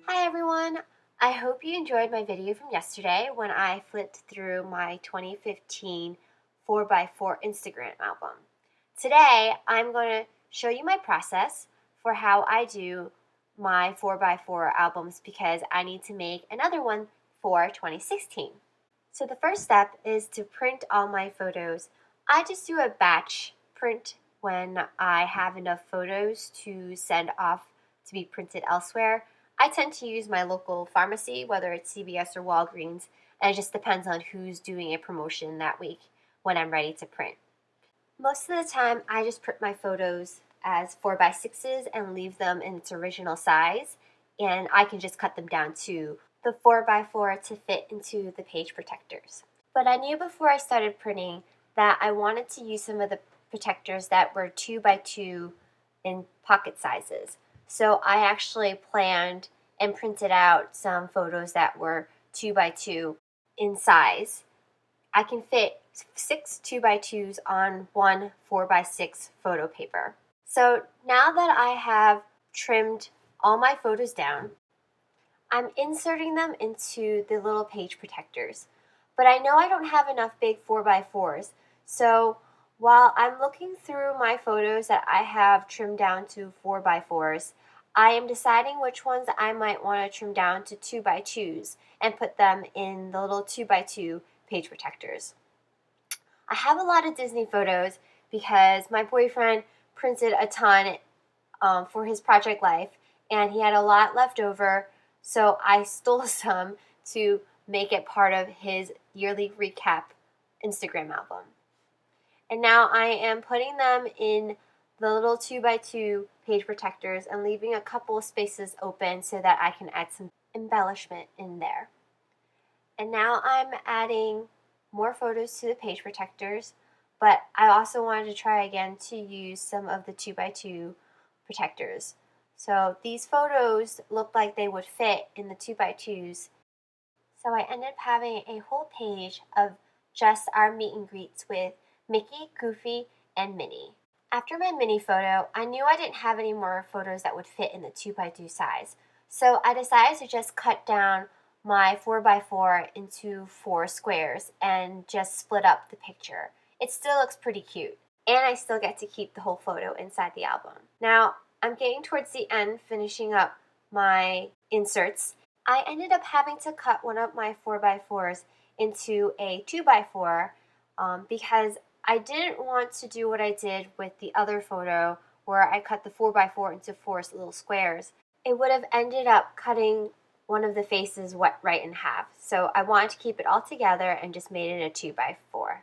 Hi everyone! I hope you enjoyed my video from yesterday when I flipped through my 2015 4x4 Instagram album. Today I'm going to show you my process for how I do my 4x4 albums because I need to make another one for 2016. So the first step is to print all my photos. I just do a batch print when I have enough photos to send off to be printed elsewhere. I tend to use my local pharmacy, whether it's CVS or Walgreens, and it just depends on who's doing a promotion that week when I'm ready to print. Most of the time, I just print my photos as 4x6s and leave them in its original size, and I can just cut them down to the 4x4 to fit into the page protectors. But I knew before I started printing that I wanted to use some of the protectors that were 2x2 in pocket sizes. So I actually planned and printed out some photos that were 2x2 in size. I can fit 6 2x2s on one 4x6 photo paper. So now that I have trimmed all my photos down, I'm inserting them into the little page protectors. But I know I don't have enough big 4x4s, so while I'm looking through my photos that I have trimmed down to 4x4s, I am deciding which ones I might want to trim down to 2x2s and put them in the little 2x2 page protectors. I have a lot of Disney photos because my boyfriend printed a ton for his project life, and he had a lot left over, so I stole some to make it part of his yearly recap Instagram album. And now I am putting them in the little 2x2 page protectors and leaving a couple of spaces open so that I can add some embellishment in there. And now I'm adding more photos to the page protectors, but I also wanted to try again to use some of the 2x2 protectors. So these photos looked like they would fit in the 2x2s. So I ended up having a whole page of just our meet and greets with Mickey, Goofy, and Minnie. After my Minnie photo, I knew I didn't have any more photos that would fit in the 2x2 size. So I decided to just cut down my 4x4 into 4 squares and just split up the picture. It still looks pretty cute, and I still get to keep the whole photo inside the album. Now, I'm getting towards the end, finishing up my inserts. I ended up having to cut one of my 4x4s into a 2x4 because I didn't want to do what I did with the other photo where I cut the 4x4 into 4 little squares. It would have ended up cutting one of the faces right in half, so I wanted to keep it all together and just made it a 2x4.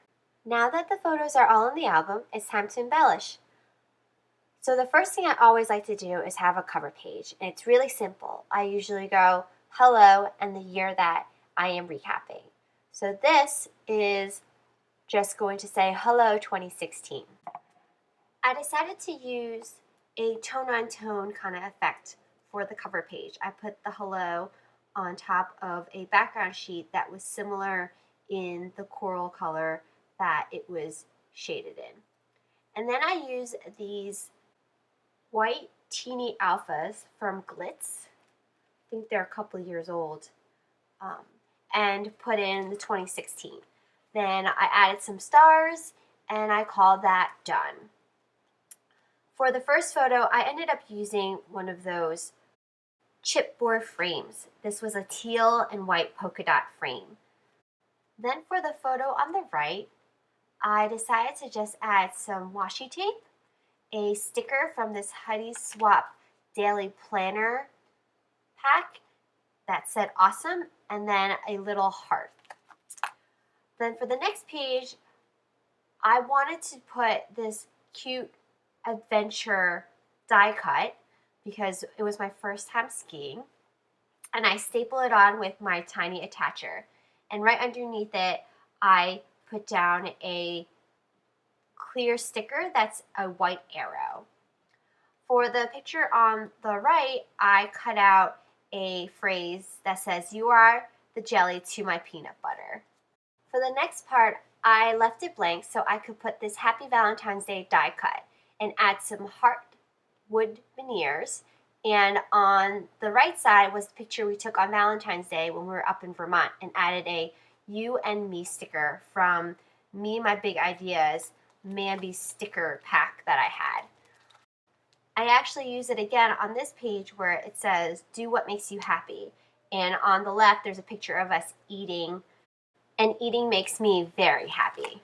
Now that the photos are all in the album, it's time to embellish. So the first thing I always like to do is have a cover page, and it's really simple. I usually go, hello, and the year that I am recapping. So this is just going to say, hello 2016. I decided to use a tone-on-tone kind of effect for the cover page. I put the hello on top of a background sheet that was similar in the coral color that it was shaded in. And then I use these white teeny alphas from Glitz. I think they're a couple years old. And put in the 2016. Then I added some stars and I called that done. For the first photo, I ended up using one of those chipboard frames. This was a teal and white polka dot frame. Then for the photo on the right, I decided to just add some washi tape, a sticker from this Heidi Swapp Daily Planner pack that said awesome, and then a little heart. Then for the next page, I wanted to put this cute adventure die cut because it was my first time skiing, and I staple it on with my tiny attacher. And right underneath it, I put down a clear sticker that's a white arrow. For the picture on the right, I cut out a phrase that says, "You are the jelly to my peanut butter." For the next part, I left it blank so I could put this Happy Valentine's Day die cut and add some heart wood veneers And on the right side was the picture we took on Valentine's Day when we were up in Vermont, and added a You and Me sticker from Me and My Big Ideas Mambi sticker pack that I had. I actually use it again on this page where it says, do what makes you happy. And on the left, there's a picture of us eating, and eating makes me very happy.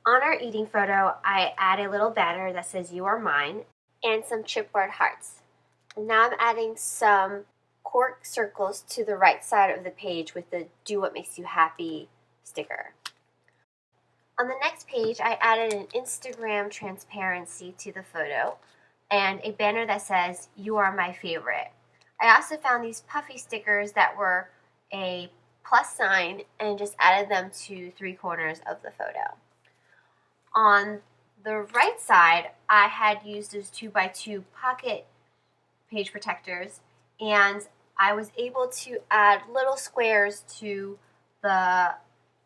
On our eating photo, I add a little banner that says, you are mine, and some chipboard hearts. And now I'm adding some cork circles to the right side of the page with the do what makes you happy sticker. On the next page, I added an Instagram transparency to the photo and a banner that says, you are my favorite. I also found these puffy stickers that were a plus sign and just added them to 3 corners of the photo. On the right side, I had used those 2x2 pocket page protectors, and I was able to add little squares to the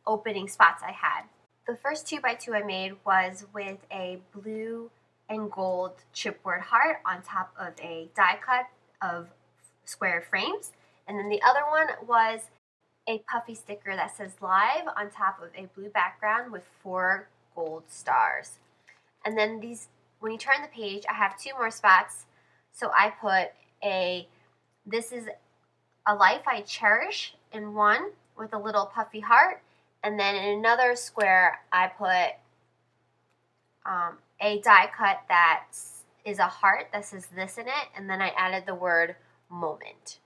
opening spots I had. The first 2x2 I made was with a blue and gold chipboard heart on top of a die cut of square frames, and then the other one was a puffy sticker that says live on top of a blue background with 4 gold stars. And then these, when you turn the page, I have 2 more spots. So I put this is a life I cherish in one with a little puffy heart. And then in another square, I put a die cut that is a heart that says this in it. And then I added the word moment.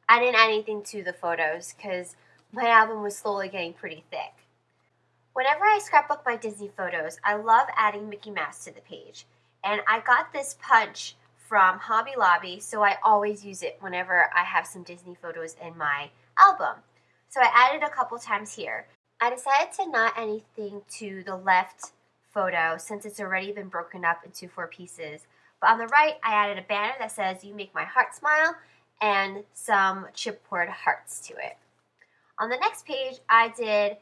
I didn't add anything to the photos because my album was slowly getting pretty thick. Whenever I scrapbook my Disney photos, I love adding Mickey Mouse to the page. And I got this punch from Hobby Lobby, so I always use it whenever I have some Disney photos in my album. So I added a couple times here. I decided to not add anything to the left photo since it's already been broken up into 4 pieces. But on the right, I added a banner that says, you make my heart smile, and some chipboard hearts to it. On the next page, I did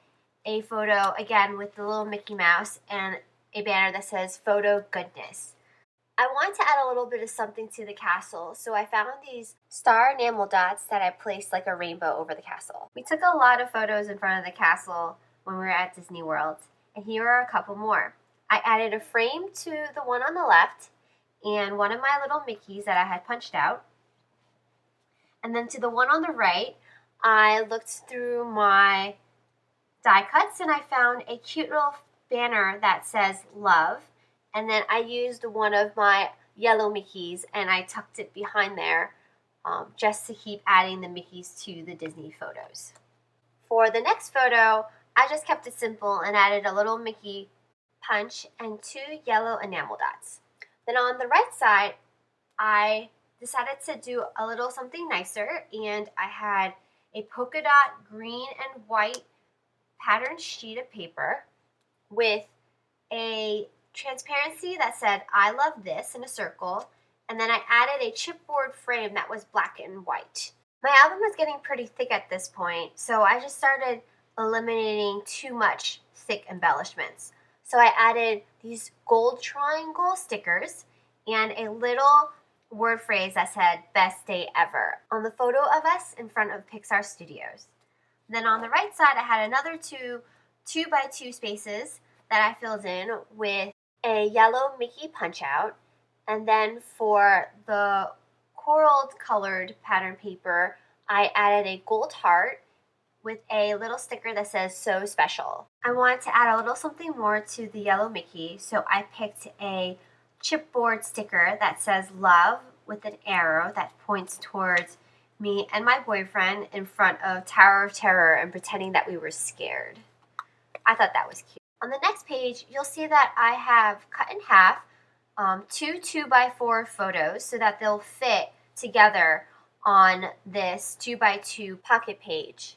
a photo again with the little Mickey Mouse and a banner that says photo goodness. I wanted to add a little bit of something to the castle, so I found these star enamel dots that I placed like a rainbow over the castle. We took a lot of photos in front of the castle when we were at Disney World, and here are a couple more. I added a frame to the one on the left and one of my little Mickeys that I had punched out. And then to the one on the right, I looked through my die cuts and I found a cute little banner that says love. And then I used one of my yellow Mickeys and I tucked it behind there just to keep adding the Mickeys to the Disney photos. For the next photo, I just kept it simple and added a little Mickey punch and 2 yellow enamel dots. Then on the right side, I decided to do a little something nicer, and I had a polka dot green and white patterned sheet of paper with a transparency that said I love this in a circle, and then I added a chipboard frame that was black and white. My album was getting pretty thick at this point, so I just started eliminating too much thick embellishments. So I added these gold triangle stickers and a little word phrase that said best day ever on the photo of us in front of Pixar Studios. Then on the right side, I had another 2x2 spaces that I filled in with a yellow Mickey punch out. And then for the coral colored pattern paper, I added a gold heart with a little sticker that says so special. I wanted to add a little something more to the yellow Mickey, so I picked a chipboard sticker that says love with an arrow that points towards me and my boyfriend in front of Tower of Terror and pretending that we were scared. I thought that was cute. On the next page, you'll see that I have cut in half 2 2x4 photos so that they'll fit together on this 2x2 pocket page.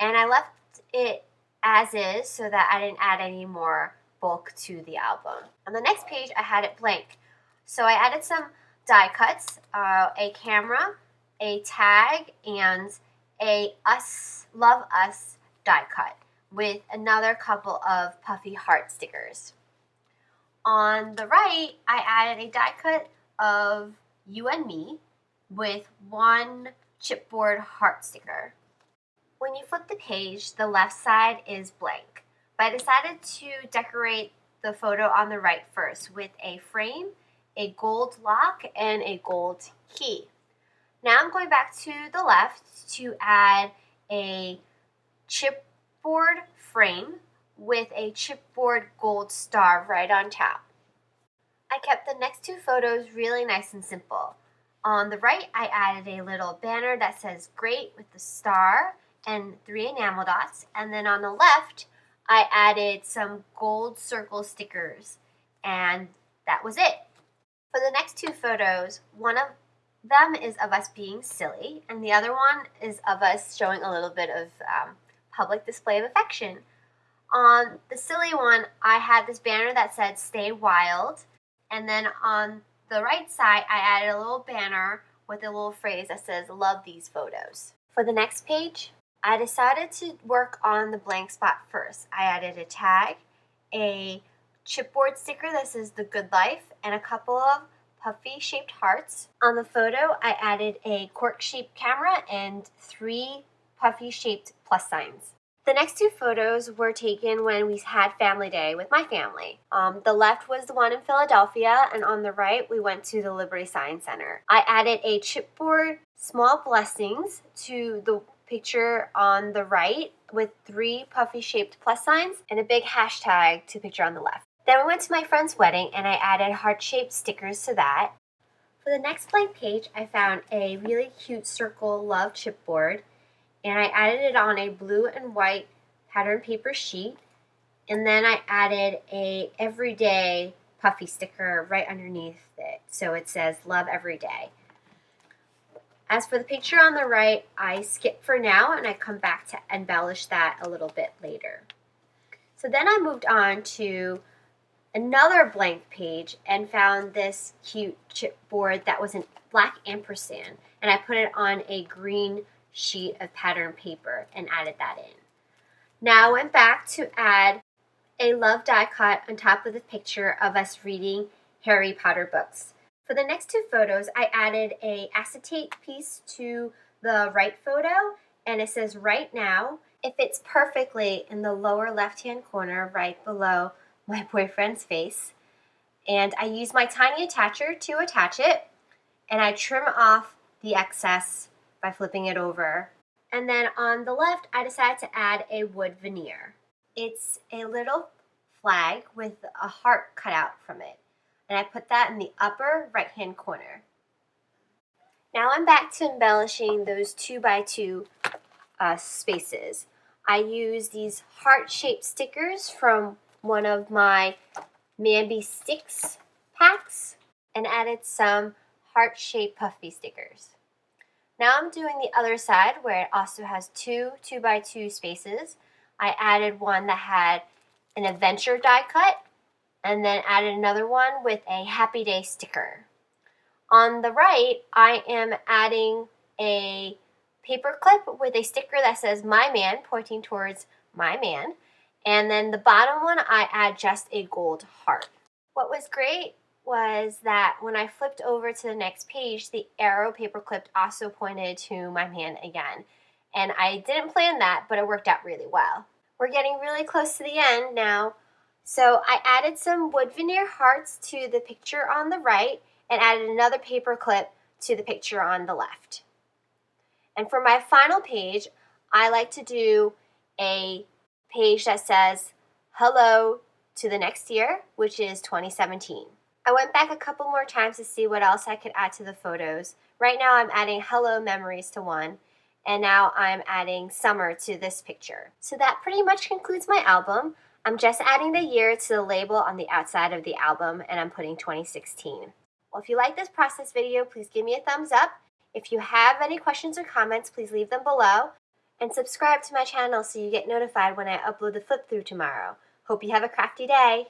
And I left it as is so that I didn't add any more bulk to the album. On the next page, I had it blank. So I added some die cuts, a camera, a tag, and a Love Us die cut with another couple of puffy heart stickers. On the right, I added a die cut of you and me with one chipboard heart sticker. When you flip the page, the left side is blank, but I decided to decorate the photo on the right first with a frame, a gold lock, and a gold key. Now I'm going back to the left to add a chipboard frame with a chipboard gold star right on top. I kept the next two photos really nice and simple. On the right, I added a little banner that says "Great" with the star and 3 enamel dots, and then on the left, I added some gold circle stickers, and that was it. For the next two photos, one of them is of us being silly, and the other one is of us showing a little bit of public display of affection. On the silly one, I had this banner that said "Stay Wild," and then on the right side, I added a little banner with a little phrase that says "Love these photos." For the next page, I decided to work on the blank spot first. I added a tag, a chipboard sticker that says "The Good Life," and a couple of puffy shaped hearts. On the photo, I added a cork shaped camera and 3 puffy shaped plus signs. The next two photos were taken when we had family day with my family. The left was the one in Philadelphia, and on the right, we went to the Liberty Science Center. I added a chipboard small blessings to the picture on the right with 3 puffy shaped plus signs and a big hashtag to the picture on the left. Then we went to my friend's wedding and I added heart-shaped stickers to that. For the next blank page, I found a really cute circle love chipboard and I added it on a blue and white pattern paper sheet, and then I added a everyday puffy sticker right underneath it, so it says "Love Every Day." As for the picture on the right, I skip for now and I come back to embellish that a little bit later. So then I moved on to another blank page and found this cute chipboard that was in black ampersand, and I put it on a green sheet of pattern paper and added that in. Now I went back to add a love die cut on top of the picture of us reading Harry Potter books. For the next two photos, I added a acetate piece to the right photo, and it says "Right Now." It fits perfectly in the lower left-hand corner right below my boyfriend's face. And I use my tiny attacher to attach it, and I trim off the excess by flipping it over. And then on the left, I decided to add a wood veneer. It's a little flag with a heart cut out from it, and I put that in the upper right-hand corner. Now I'm back to embellishing those 2x2 spaces. I use these heart-shaped stickers from one of my Mambi Sticks packs and added some heart-shaped puffy stickers. Now I'm doing the other side where it also has 2x2 spaces. I added one that had an adventure die cut and then added another one with a happy day sticker. On the right, I am adding a paper clip with a sticker that says "My Man," pointing towards my man. And then the bottom one, I add just a gold heart. What was great was that when I flipped over to the next page, the arrow paperclip also pointed to my man again. And I didn't plan that, but it worked out really well. We're getting really close to the end now. So I added some wood veneer hearts to the picture on the right and added another paperclip to the picture on the left. And for my final page, I like to do a page that says "Hello to the next year," which is 2017. I went back a couple more times to see what else I could add to the photos. Right now I'm adding "Hello Memories" to one, and now I'm adding "Summer" to this picture. So that pretty much concludes my album. I'm just adding the year to the label on the outside of the album, and I'm putting 2016. Well, if you like this process video, please give me a thumbs up. If you have any questions or comments, please leave them below. And subscribe to my channel so you get notified when I upload the flip through tomorrow. Hope you have a crafty day.